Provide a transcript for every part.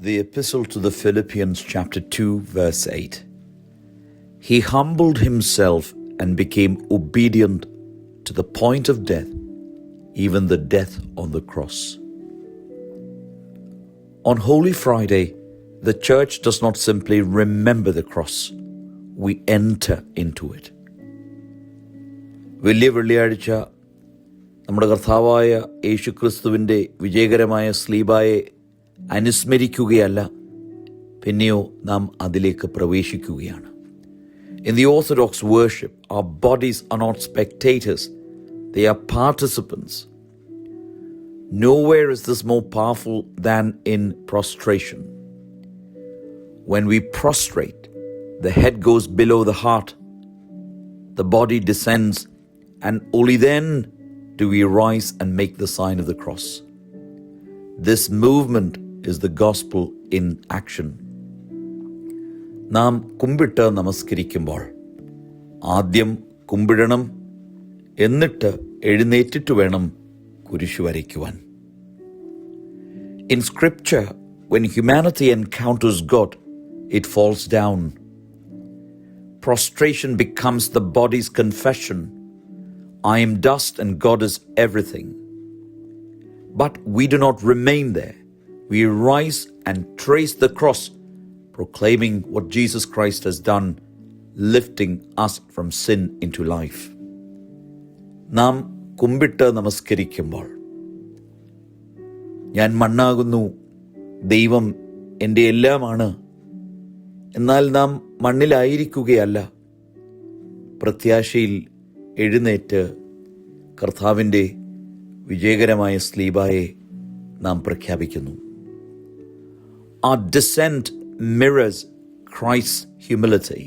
The Epistle to the Philippians, chapter 2, verse 8. He humbled himself and became obedient to the point of death, even the death on the cross. On Holy Friday, the church does not simply remember the cross, we enter into it. വലിയ വെള്ളിയാഴ്ച നമ്മുടെ കർത്താവായ യേശുക്രിസ്തുവിൻ്റെ വിജയകരമായ സ്ലീബായെ അനുസ്മരിക്കുകയല്ല, പിന്നെയോ നാം അതിലേക്ക് പ്രവേശിക്കുകയാണ്. In the Orthodox worship, our bodies are not spectators, they are participants. Nowhere is this more powerful than in prostration. When we prostrate, the head goes below the heart, the body descends, and only then do we rise and make the sign of the cross. This movement is the gospel in action. നാം കുമ്പിട്ട് നമസ്കരിക്കുമ്പോൾ ആദ്യം കുമ്പിടണം, എന്നിട്ട് എഴുന്നേറ്റിട്ട് വേണം കുരിശു വരയ്ക്കുവാൻ. In scripture, when humanity encounters God, it falls down. Prostration becomes the body's confession. I am dust and God is everything. But we do not remain there. We rise and trace the cross, proclaiming what Jesus Christ has done, lifting us from sin into life. നാം കുമ്പിട്ട് നമസ്കരിക്കുമ്പോൾ ഞാൻ മണ്ണാകുന്നു, ദൈവം എൻ്റെ എല്ലാമാണ്, എന്നാൽ നാം മണ്ണിലായിരിക്കുകയല്ല, പ്രത്യാശയിൽ എഴുന്നേറ്റ് കർത്താവിൻ്റെ വിജയകരമായ സ്ലീബായെ നാം പ്രഖ്യാപിക്കുന്നു. Our descent mirrors Christ's humility.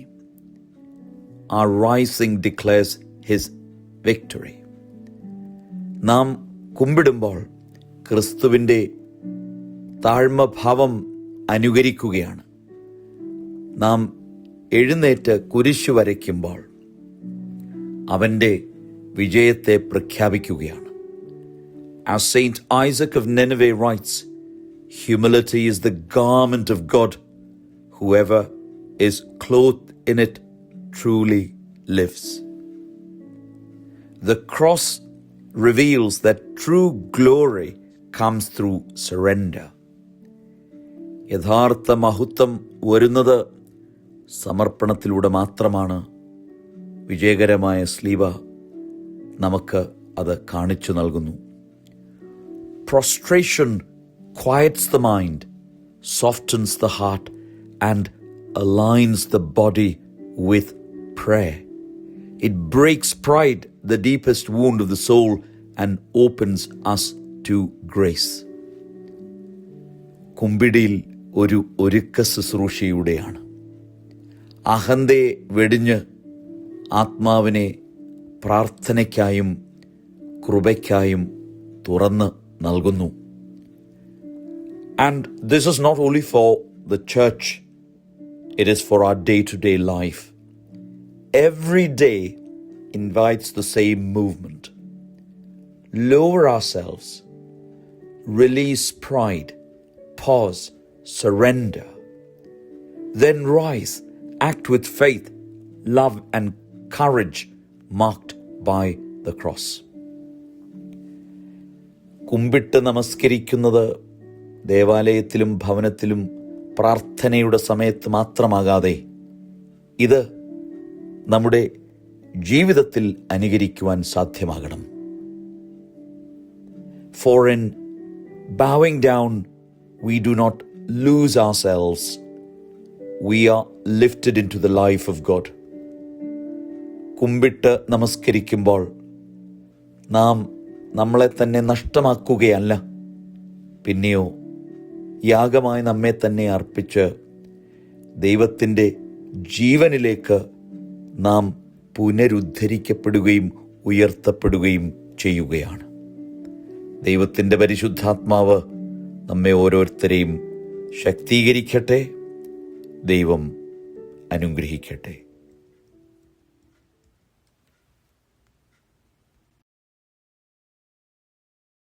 Our rising declares his victory. നാം കുമ്പിടുമ്പോൾ ക്രിസ്തുവിൻ്റെ താഴ്മഭാവം അനുകരിക്കുകയാണ്. നാം എഴുന്നേറ്റ് കുരിശു വരയ്ക്കുമ്പോൾ അവൻ്റെ വിജയത്തെ പ്രഖ്യാപിക്കുകയാണ്. As Saint Isaac of Nineveh writes, humility is the garment of God. Whoever is clothed in it truly lives. The cross reveals that true glory comes through surrender. യഥാർത്ഥ മഹത്വം വരുന്നത് സമർപ്പണത്തിലൂടെ മാത്രമാണ്. വിജയകരമായ സ്ലീബ നമുക്ക് അത് കാണിച്ചു നൽകുന്നു. Prostration quiets the mind, softens the heart, and aligns the body with prayer. It breaks pride, the deepest wound of the soul, and opens us to grace. കുമ്പിടിയിൽ ഒരു ഒരുക്ക ശുശ്രൂഷയുടെയാണ്. അഹന്തയെ വെടിഞ്ഞ് ആത്മാവിനെ പ്രാർത്ഥനയ്ക്കായും കൃപയ്ക്കായും തുറന്ന് നൽകുന്നു. And this is not only for the church, it is for our day-to-day life. Every day invites the same movement. Lower ourselves, release pride, pause, surrender. Then rise, act with faith, love and courage marked by the cross. കുമ്പിട്ട് നമസ്കരിക്കുന്നത് ദേവാലയത്തിലും ഭവനത്തിലും പ്രാർത്ഥനയുടെ സമയത്ത് മാത്രമാകാതെ ഇത് നമ്മുടെ ജീവിതത്തിൽ അനുകരിക്കുവാൻ സാധ്യമാകണം. For in bowing down we do not lose ourselves, we are lifted into the life of God. കുമ്പിട്ട് നമസ്കരിക്കുമ്പോൾ നാം നമ്മളെ തന്നെ നഷ്ടമാക്കുകയല്ല, പിന്നെയോ യാഗമായി നമ്മെ തന്നെ അർപ്പിച്ച് ദൈവത്തിൻ്റെ ജീവനിലേക്ക് നാം പുനരുദ്ധരിക്കപ്പെടുകയും ഉയർത്തപ്പെടുകയും ചെയ്യുകയാണ്. ദൈവത്തിൻ്റെ പരിശുദ്ധാത്മാവ് നമ്മെ ഓരോരുത്തരെയും ശക്തീകരിക്കട്ടെ. ദൈവം അനുഗ്രഹിക്കട്ടെ.